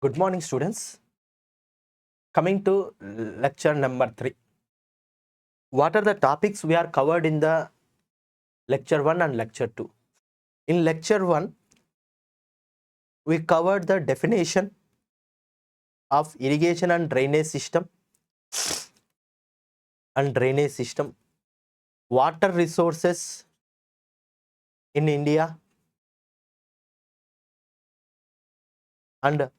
Good morning, students. Coming to lecture number 3. What are the topics we are covered in the lecture 1 and lecture 2? In lecture 1, we covered the definition of irrigation and drainage system, water resources in India, and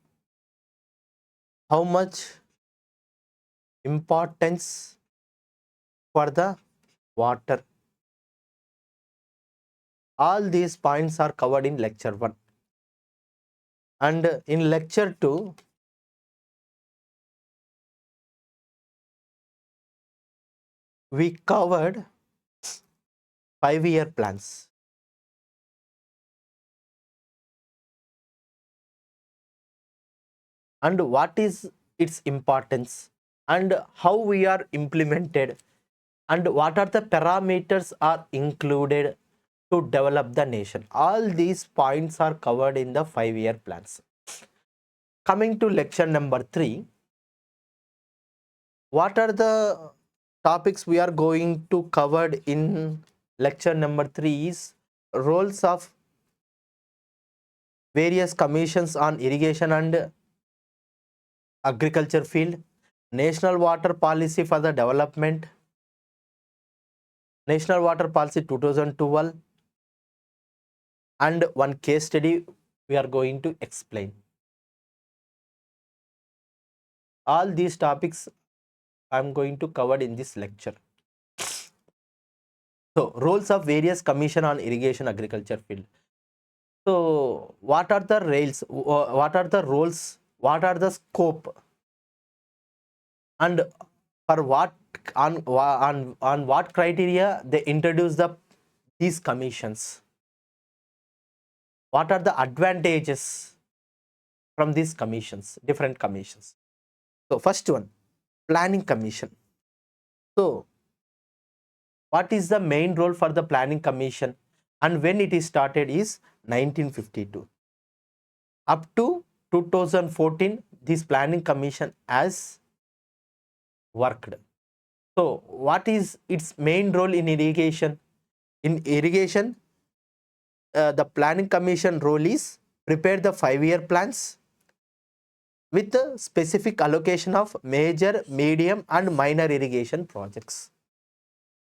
how much importance for the water. All these points are covered in lecture 1. And in lecture 2, we covered 5-year plans. And what is its importance and how we are implemented and what are the parameters are included to develop the nation. All these points are covered in the 5-year plans. Coming to lecture number 3, what are the topics we are going to cover in lecture number 3 is roles of various commissions on irrigation and agriculture field, national water policy for the development, National Water Policy 2012, and one case study we are going to explain. All these topics I am going to cover in this lecture. So, roles of various commission on irrigation agriculture field. So, what are the rails? What are the roles? What are the scope? And for what on what criteria they introduce these commissions? What are the advantages from these commissions, different commissions? So, first one, planning commission. So, what is the main role for the planning commission and when it is started is 1952. Up to 2014, this planning commission has worked. So, what is its main role in irrigation? In irrigation, the planning commission role is prepare the 5-year plans with the specific allocation of major, medium and minor irrigation projects.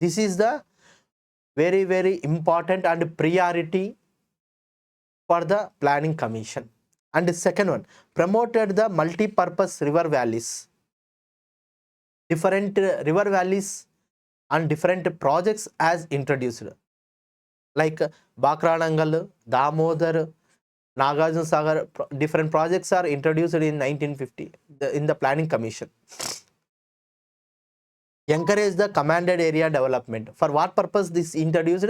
This is the very important and priority for the planning commission. And the second one, promoted the multi-purpose river valleys. Different river valleys and different projects as introduced like Bakranangal, Damodar, Nagarjuna Sagar. Different projects are introduced in 1950 in the planning commission. Encourage the commanded area development. For what purpose this introduced?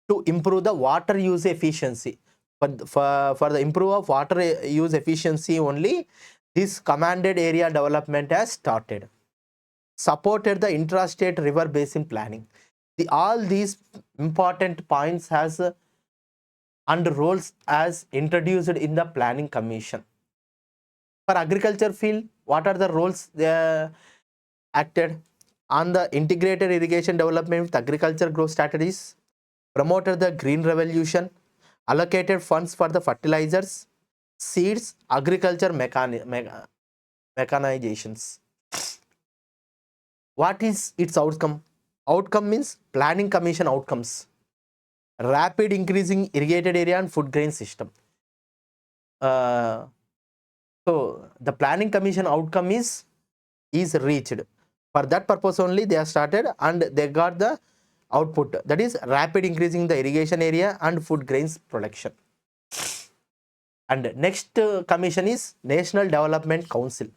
To improve the water use efficiency. But for the improve of water use efficiency only, this commanded area development has started. Supported the intrastate river basin planning. All these important points has and roles as introduced in the planning commission. For agriculture field, what are the roles they acted? On the integrated irrigation development with agriculture growth strategies, promoted the green revolution, allocated funds for the fertilizers, seeds, agriculture mechanizations. What is its outcome? Outcome means planning commission outcomes. Rapid increasing irrigated area and food grain system. So the planning commission outcome is reached. For that purpose only they have started and they got the output, that is rapid increasing the irrigation area and food grains production. And next commission is National Development Council.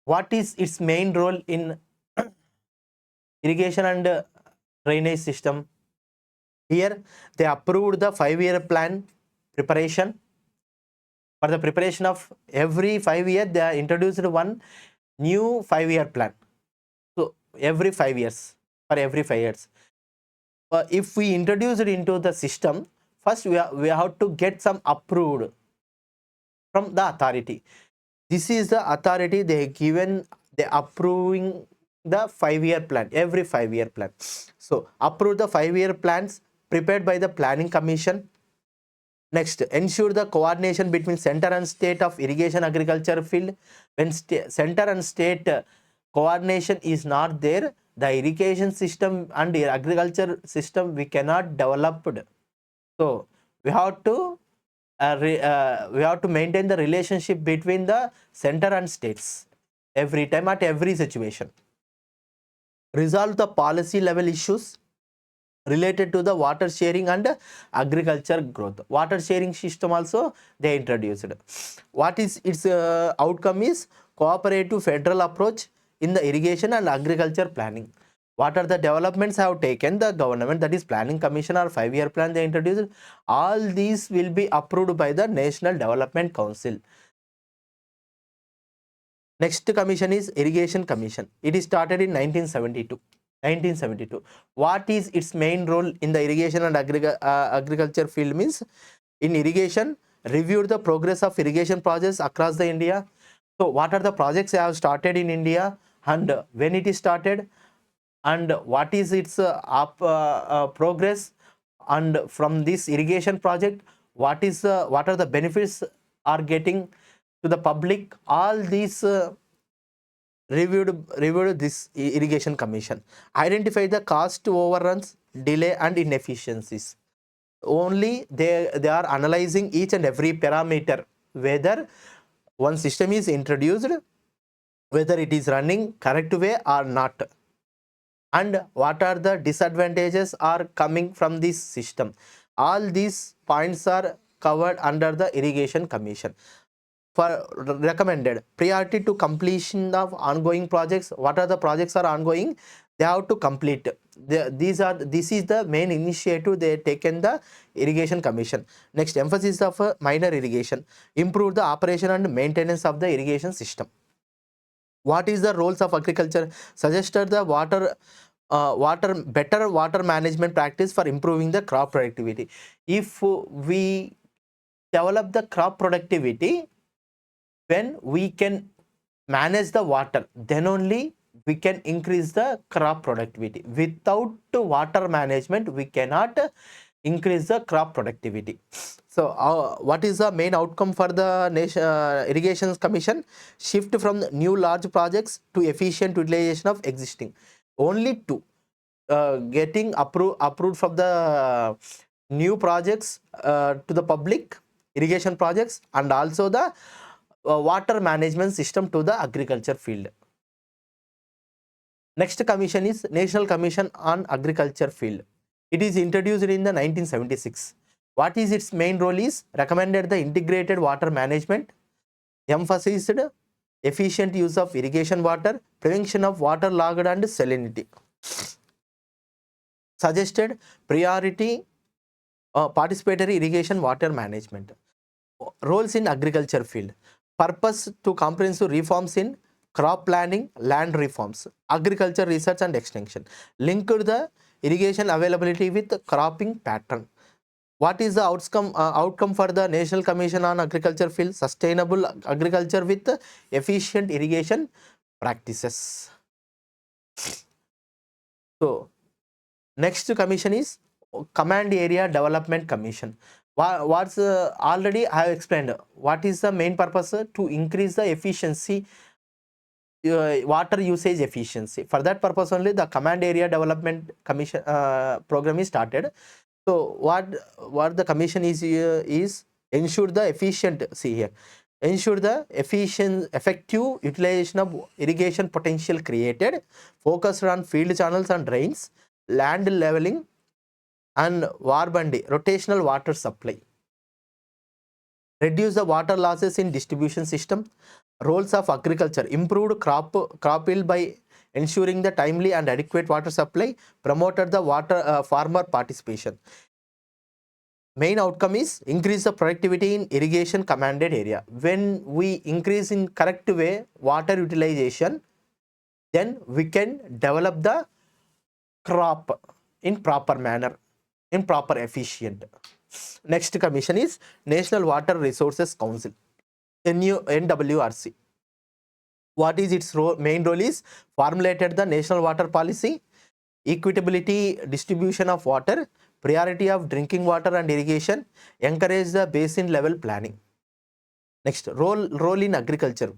What is its main role in irrigation and drainage system? Here they approved the 5-year plan preparation. For the preparation of every 5 years, they introduced one new 5-year plan. So every 5 years, for every 5 years. If we introduce it into the system, first we have to get some approved from the authority. This is the authority they given, they approving the 5-year plan, every 5-year plan. So approve the 5-year plans prepared by the planning commission. Next, ensure the coordination between center and state of irrigation agriculture field. When center and state coordination is not there, the irrigation system and the agriculture system we cannot develop. So we have to maintain the relationship between the center and states every time, at every situation. Resolve the policy level issues related to the water sharing and agriculture growth. Water sharing system also they introduced. What is its outcome is cooperative federal approach in the irrigation and agriculture planning. What are the developments have taken the government, that is planning commission or 5-year plan they introduced? All these will be approved by the National Development Council. Next commission is Irrigation Commission. It is started in 1972. What is its main role in the irrigation and agriculture field means? In irrigation, review the progress of irrigation projects across the India. So what are the projects that have started in India and when it is started, and what is its progress, and from this irrigation project what are the benefits are getting to the public? All these reviewed this irrigation commission. Identify the cost overruns, delay and inefficiencies. Only they are analyzing each and every parameter, whether one system is introduced, whether it is running correct way or not, and what are the disadvantages are coming from this system. All these points are covered under the irrigation commission. For recommended priority to completion of ongoing projects, what are the projects are ongoing, they have to complete. This is the main initiative they taken the irrigation commission. Next, emphasis of minor irrigation, improve the operation and maintenance of the irrigation system. What is the roles of agriculture? Suggested the better water management practice for improving the crop productivity. If we develop the crop productivity, when we can manage the water, then only we can increase the crop productivity. Without water management, we cannot increase the crop productivity. So what is the main outcome for the irrigation commission? Shift from new large projects to efficient utilization of existing. Only two getting approved from the new projects to the public irrigation projects, and also the water management system to the agriculture field. Next commission is National Commission on Agriculture Field. It is introduced in the 1976. What is its main role is? Recommended the integrated water management, emphasized efficient use of irrigation water, prevention of water logged and salinity. Suggested priority participatory irrigation water management. Roles in agriculture field. Purpose to comprehensive reforms in crop planning, land reforms, agriculture research and extension. Linked the irrigation availability with cropping pattern. What is the outcome for the National Commission on Agriculture field? Sustainable agriculture with efficient irrigation practices. So next commission is Command Area Development Commission. What's already I have explained. What is the main purpose? To increase the efficiency, water usage efficiency. For that purpose only the Command Area Development Commission program is started. So what the commission is ensure the efficient, see here, ensure the effective utilization of irrigation potential created, focused on field channels and drains, land leveling and Warbandi, rotational water supply. Reduce the water losses in distribution system. Roles of agriculture, improved crop yield by ensuring the timely and adequate water supply, promoted the water farmer participation. Main outcome is increase the productivity in irrigation commanded area. When we increase in correct way water utilization, then we can develop the crop in proper manner, in proper efficient. Next commission is National Water Resources Council. NWRC. What is its role? Main role is formulated the national water policy, equitability distribution of water, priority of drinking water and irrigation, encourage the basin level planning. Next, role in agriculture.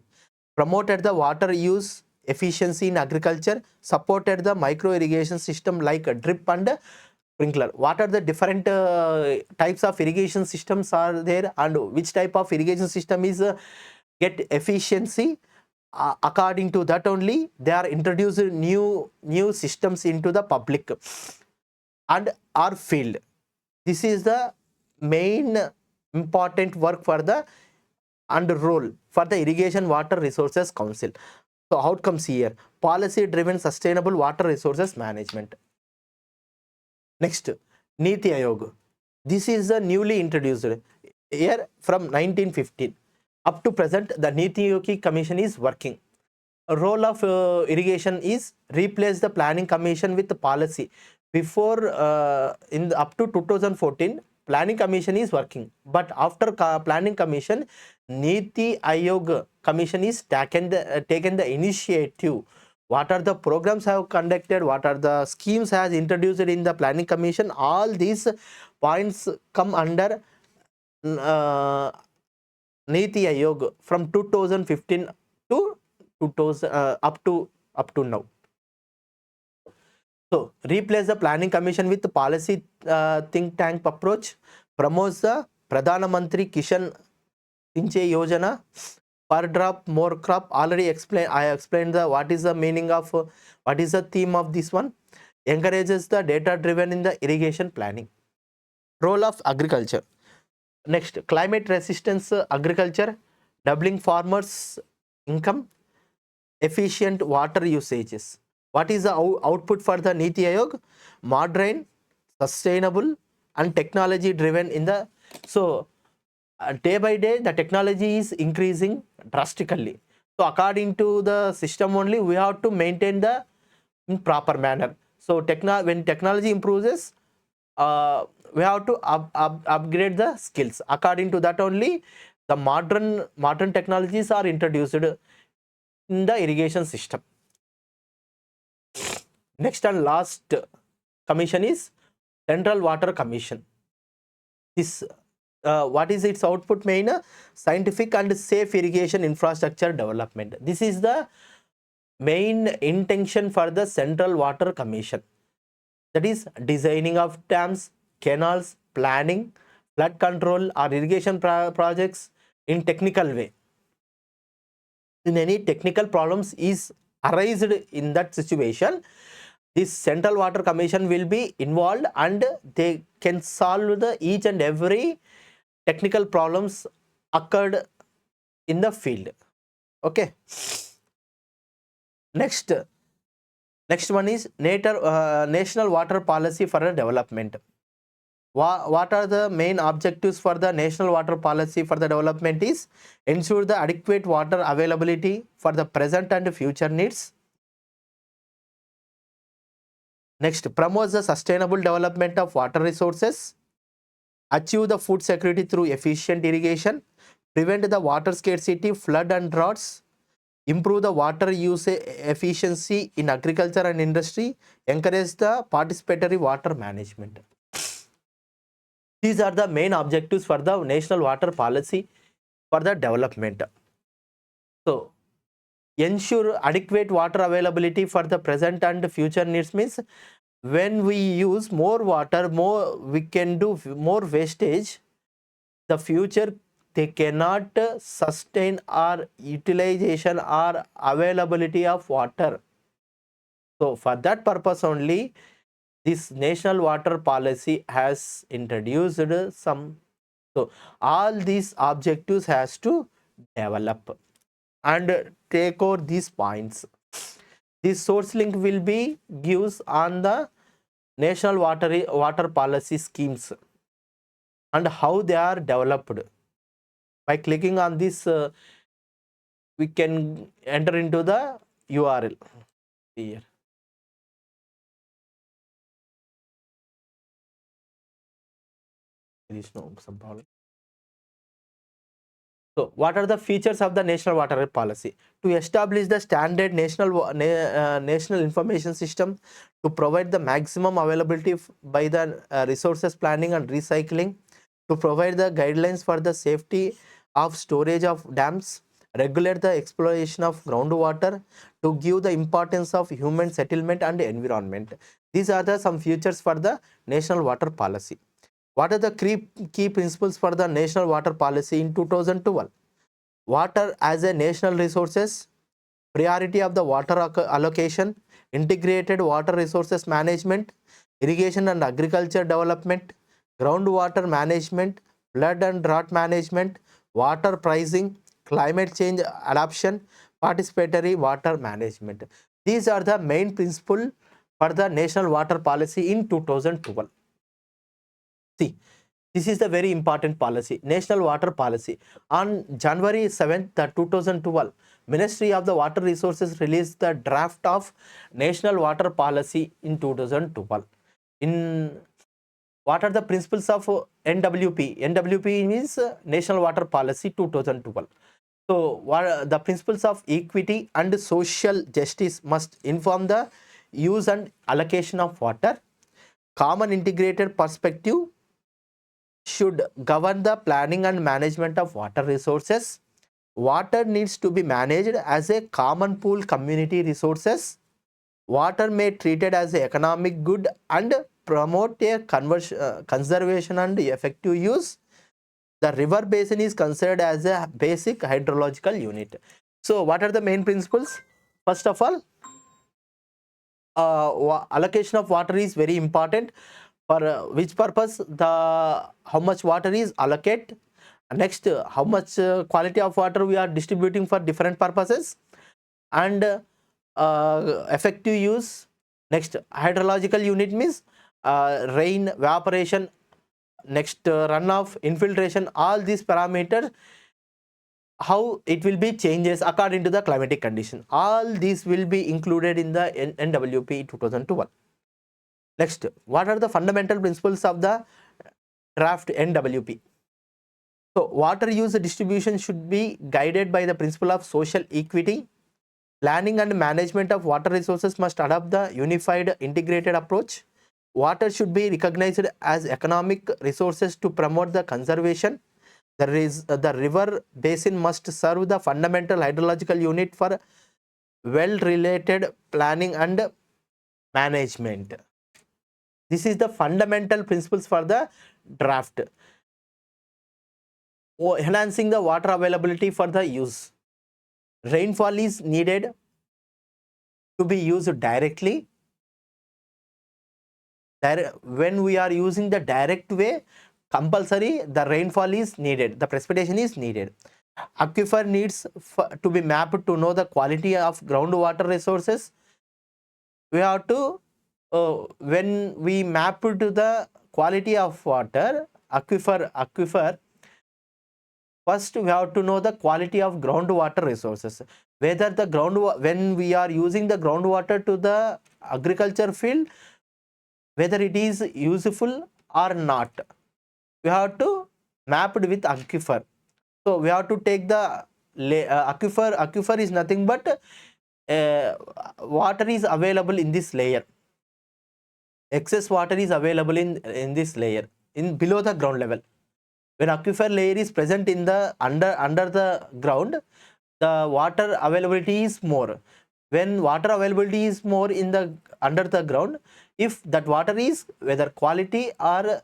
Promoted the water use efficiency in agriculture, supported the micro irrigation system like a drip and sprinkler. What are the different types of irrigation systems are there, and which type of irrigation system is get efficiency? According to that only, they are introduced new systems into the public and our field. This is the main important work for the and role for the Irrigation Water Resources Council. So outcomes here: policy driven sustainable water resources management. Next, Niti Aayog. This is the newly introduced here from 1915 up to present. The Niti Aayog Commission is working. A role of irrigation is replace the planning commission with the policy. Before up to 2014, planning commission is working, but after planning commission, Niti Aayog commission is taken the initiative. What are the programs have conducted? What are the schemes has introduced in the planning commission? All these points come under uh, Niti Aayog from 2015 to 2000 up to now. So replace the planning commission with the policy think tank approach. Promotes the Pradhana Mantri Kishan Sinchai Yojana. Per drop more crop. Already explained. I explained the what is the meaning of what is the theme of this one. Encourages the data driven in the irrigation planning. Role of agriculture. Next, climate resistance agriculture, doubling farmers income, efficient water usages. What is the output for the Niti Aayog? Modern, sustainable and technology driven in the, so day by day the technology is increasing drastically. So according to the system only, we have to maintain the in proper manner. So when technology improves, we have to upgrade the skills. According to that only, the modern technologies are introduced in the irrigation system. Next and last commission is Central Water Commission. This what is its output? Main scientific and safe irrigation infrastructure development. This is the main intention for the Central Water Commission. That is designing of dams, canals, planning, flood control or irrigation projects in technical way. In any technical problems is arised in that situation, this Central Water Commission will be involved and they can solve the each and every technical problems occurred in the field. Okay. Next one is national water policy for development. What are the main objectives for the national water policy for the development is ensure the adequate water availability for the present and future needs. Next, promotes the sustainable development of water resources, achieve the food security through efficient irrigation, prevent the water scarcity, flood and droughts, improve the water use efficiency in agriculture and industry, encourage the participatory water management. These are the main objectives for the national water policy for the development. So, ensure adequate water availability for the present and future needs means when we use more water, more we can do more wastage. The future they cannot sustain our utilization or availability of water. So for that purpose only, this national water policy has introduced some. So all these objectives has to develop and take over these points. This source link will be gives on the national water policy schemes and how they are developed. By clicking on this, we can enter into the URL here. There is no some problem. So, what are the features of the national water policy? To establish the standard national information system to provide the maximum availability by the resources planning and recycling, to provide the guidelines for the safety of storage of dams, regulate the exploration of groundwater, to give the importance of human settlement and environment. These are the some features for the national water policy. What are the key principles for the national water policy in 2012? Water as a national resources, priority of the water allocation, integrated water resources management, irrigation and agriculture development, groundwater management, flood and drought management, water pricing, climate change adaptation, participatory water management. These are the main principle for the national water policy in 2012. See, this is the very important policy, national water policy. On January 7th, 2012, Ministry of the Water Resources released the draft of national water policy in 2012. In what are the principles of NWP? NWP means National Water Policy 2012. So, what are the principles of equity and social justice must inform the use and allocation of water. Common integrated perspective should govern the planning and management of water resources. Water needs to be managed as a common pool community resources. Water may treated as an economic good and promote a conservation and effective use. The river basin is considered as a basic hydrological unit. So what are the main principles? First of all, allocation of water is very important. For which purpose the how much water is allocated. Next, how much quality of water we are distributing for different purposes, and effective use. Next, hydrological unit means rain, evaporation, next runoff, infiltration, all these parameters, how it will be changes according to the climatic condition. All these will be included in the NWP 2012. Next, what are the fundamental principles of the draft NWP? So, water use distribution should be guided by the principle of social equity. Planning and management of water resources must adopt the unified integrated approach. Water should be recognized as economic resources to promote the conservation. The river basin must serve the fundamental hydrological unit for well-related planning and management. This is the fundamental principles for the draft. Enhancing the water availability for the use. Rainfall is needed to be used directly. When we are using the direct way, compulsory the rainfall is needed, the precipitation is needed. Aquifer needs to be mapped to know the quality of groundwater resources. We have to when we map to the quality of water aquifer, first we have to know the quality of groundwater resources, whether the when we are using the groundwater to the agriculture field, whether it is useful or not. We have to map it with aquifer. So we have to take the aquifer is nothing but water is available in this layer. Excess water is available in this layer, in below the ground level. When aquifer layer is present in the under the ground, the water availability is more. When water availability is more in the under the ground, if that water is whether quality uh,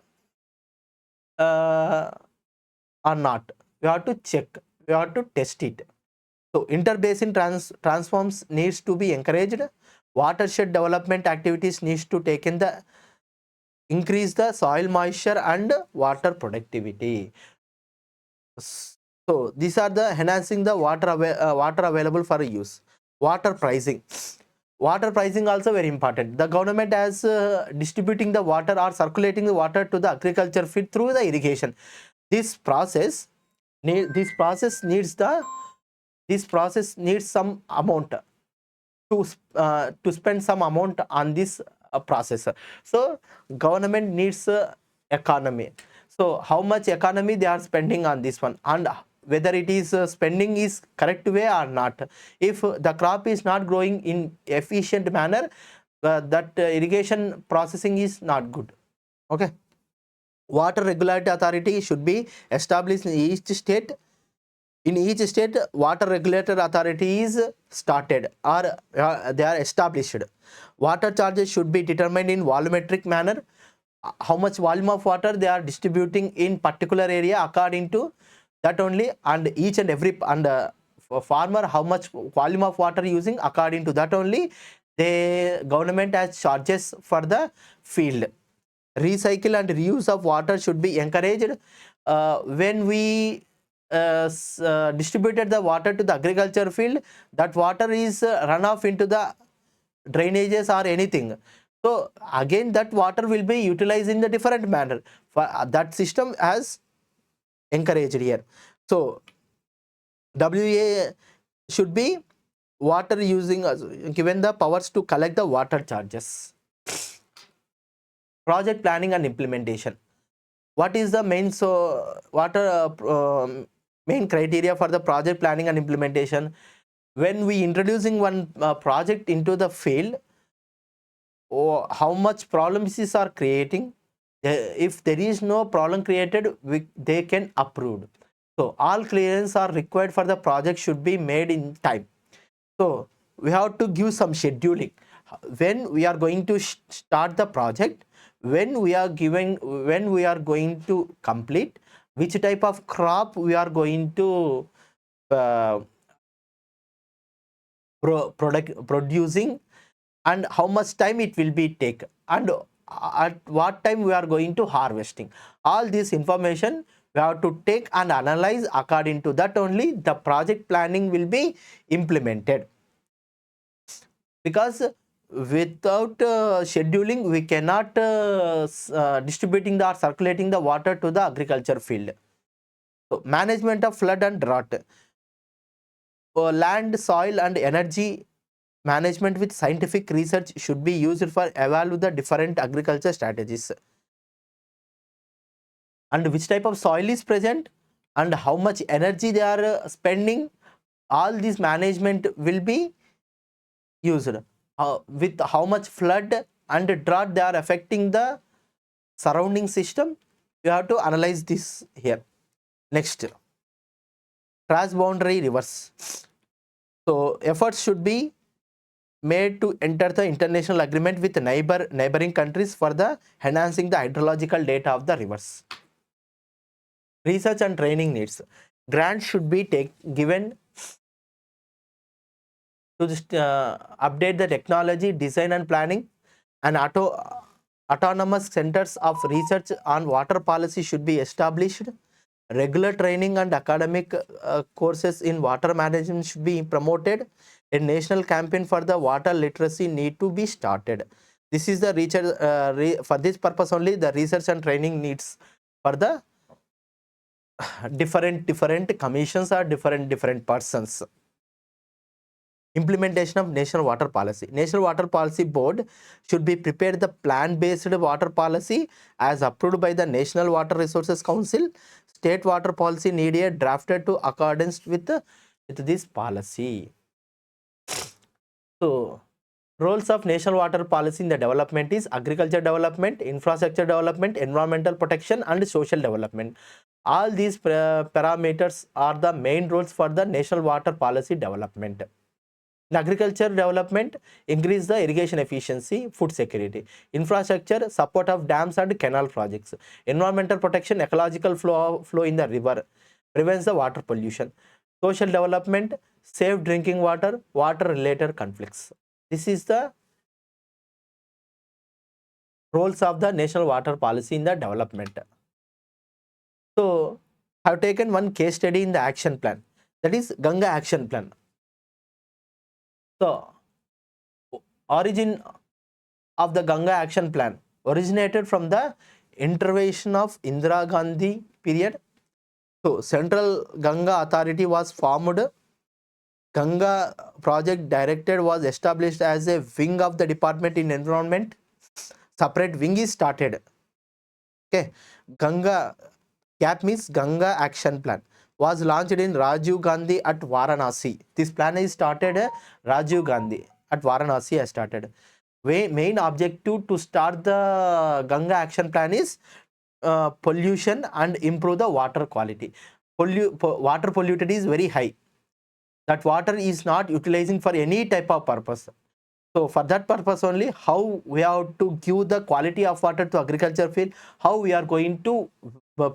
or not, we have to check, we have to test it. So interbasin transforms needs to be encouraged. Watershed development activities needs to take in the increase the soil moisture and water productivity. So these are the enhancing the water available for use. Water pricing. Water pricing also very important. The government has distributing the water or circulating the water to the agriculture field through the irrigation. This process needs some amount to spend some amount on this process. So government needs economy. So how much economy they are spending on this one, and whether it is spending is correct way or not. If the crop is not growing in efficient manner, that irrigation processing is not good. Okay. Water regulatory authority should be established in each state. In each state, water regulator authority is started or they are established. Water charges should be determined in volumetric manner. How much volume of water they are distributing in particular area, according to that only, and each and every, and farmer how much volume of water using, according to that only the government has charges for the field. Recycle and reuse of water should be encouraged. When we distributed the water to the agriculture field, that water is run off into the drainages or anything. So again that water will be utilized in the different manner. For that system has encouraged here. So WA should be water using, given the powers to collect the water charges. Project planning and implementation. What is the main main criteria for the project planning and implementation? When we introducing one project into the field, or how much problems is are creating, if there is no problem created, they can approve. So all clearance are required for the project should be made in time. So we have to give some scheduling. When we are going to start the project, when we are going to complete, which type of crop we are going to producing, and how much time it will be take, and at what time we are going to harvesting. All this information we have to take and analyze. According to that only the project planning will be implemented. Because without scheduling, we cannot distributing or circulating the water to the agriculture field. So management of flood and drought. Land, soil and energy management with scientific research should be used for evaluate the different agriculture strategies. And which type of soil is present and how much energy they are spending, all this management will be used. With how much flood and drought they are affecting the surrounding system, you have to analyze this here. Next, transboundary rivers. So efforts should be made to enter the international agreement with neighboring countries for the enhancing the hydrological data of the rivers. Research and training needs. Grants should be given to just, update the technology, design and planning, and autonomous centers of research on water policy should be established. Regular training and academic courses in water management should be promoted. A national campaign for the water literacy need to be started. This is the research, for this purpose only the research and training needs for the different commissions or different persons. Implementation of national water policy. National water policy board should be prepared the plan-based water policy as approved by the National Water Resources Council. State water policy needed drafted to accordance with this policy. So roles of national water policy in the development is agriculture development, infrastructure development, environmental protection and social development. All these parameters are the main roles for the national water policy development. In agriculture development, increase the irrigation efficiency, food security. Infrastructure, support of dams and canal projects. Environmental protection, ecological flow in the river, prevents the water pollution. Social development, safe drinking water, water related conflicts. This is the roles of the national water policy in the development. So I have taken one case study in the action plan, that is Ganga action plan. So origin of the Ganga action plan originated from the intervention of Indira Gandhi period. So Central Ganga Authority was formed. Ganga project directed was established as a wing of the Department in Environment. Separate wing is started. Okay, Ganga, gap means Ganga action plan. was launched in Rajiv Gandhi at Varanasi. This plan is started Rajiv Gandhi at Varanasi has started. Main objective to start the Ganga action plan is pollution and improve the water quality. Water polluted is very high. That water is not utilizing for any type of purpose. So for that purpose only, how we have to give the quality of water to agriculture field, how we are going to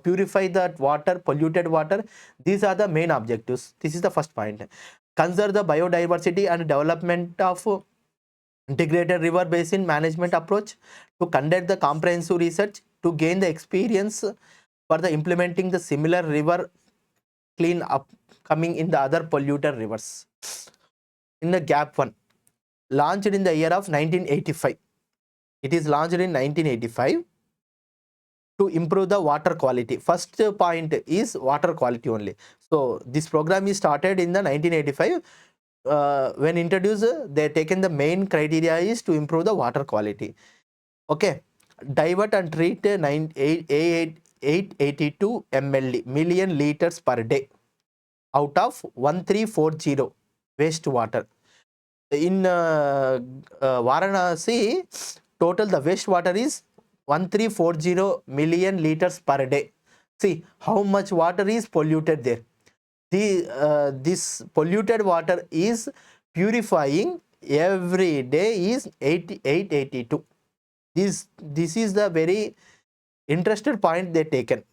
purify that water, polluted water. These are the main objectives. This is the first point. Conserve the biodiversity and development of integrated river basin management approach, to conduct the comprehensive research, to gain the experience for the implementing the similar river clean up coming in the other polluted rivers. In the gap one, launched in the year of 1985. It is launched in 1985 to improve the water quality. First point is water quality only. So this program is started in the 1985. When introduced, they taken the main criteria is to improve the water quality. Okay, divert and treat 882 ml million liters per day out of 1340 wastewater. In Varanasi, total the wastewater is 1340 million liters per day. See how much water is polluted there. This polluted water is purifying every day is 882. This is the very interested point they taken,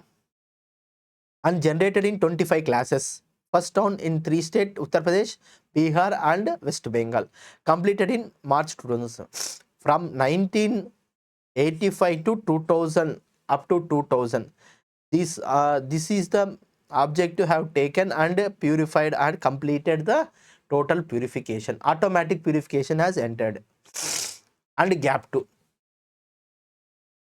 and generated in 25 classes. First found in 3 states, Uttar Pradesh, Bihar and West Bengal. Completed in March 2000. From 1985 to 2000 up to 2000. This is the objective have taken and purified and completed the total purification. Automatic purification has entered. And gap 2.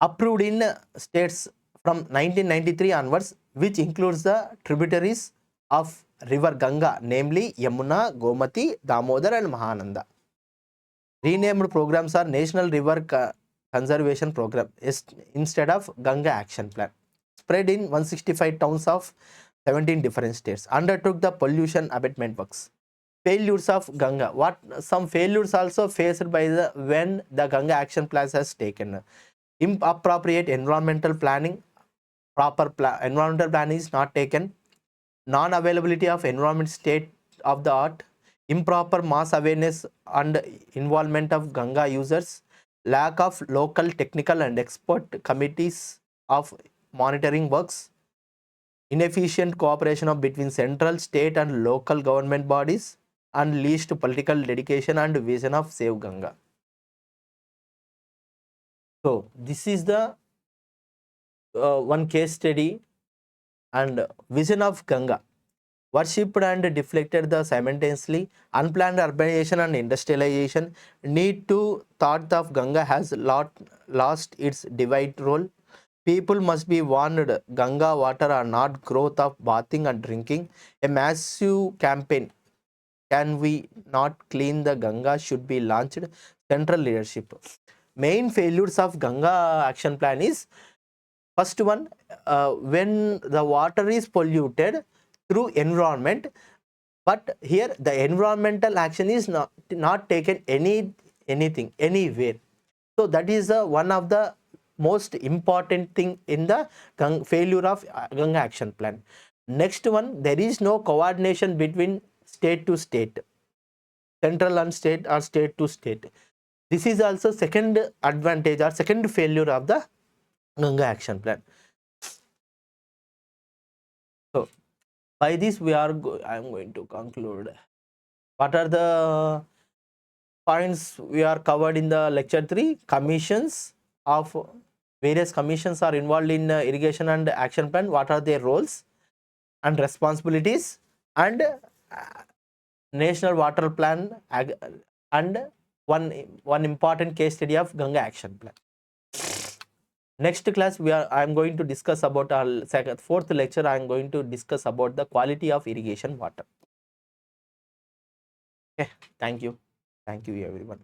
Approved in states from 1993 onwards, which includes the tributaries of river Ganga, namely Yamuna, Gomati, Damodar and Mahananda. Renamed programs are National River Conservation Program instead of Ganga Action Plan. Spread in 165 towns of 17 different states. Undertook the pollution abatement works. Failures of Ganga. Some failures also faced by the when the Ganga Action Plan has taken. Inappropriate environmental planning. Environmental planning is not taken. Non-availability of environment state of the art. Improper mass awareness and involvement of Ganga users. Lack of local technical and expert committees of monitoring works. Inefficient cooperation of between central, state and local government bodies, and least political dedication and vision of Save Ganga. So this is the one case study and vision of Ganga. Worshipped and deflected the simultaneously, unplanned urbanization and industrialization. Need to thought of Ganga has lost its divide role. People must be warned Ganga water are not growth of bathing and drinking. A massive campaign, can we not clean the Ganga, should be launched. Central leadership. Main failures of Ganga action plan is, first one, when the water is polluted through environment, but here the environmental action is not taken anything anywhere. So that is one of the most important thing in the failure of Ganga action plan. Next one, there is no coordination between state to state, central and state or state to state. This is also second advantage or second failure of the Ganga action plan. So by this I am going to conclude. What are the points we are covered in the lecture 3? Commissions of various commissions are involved in irrigation and action plan. What are their roles and responsibilities, and national water plan, and one important case study of Ganga action plan. Next class I am going to discuss about our fourth lecture. I am going to discuss about the quality of irrigation water. Okay, thank you everyone.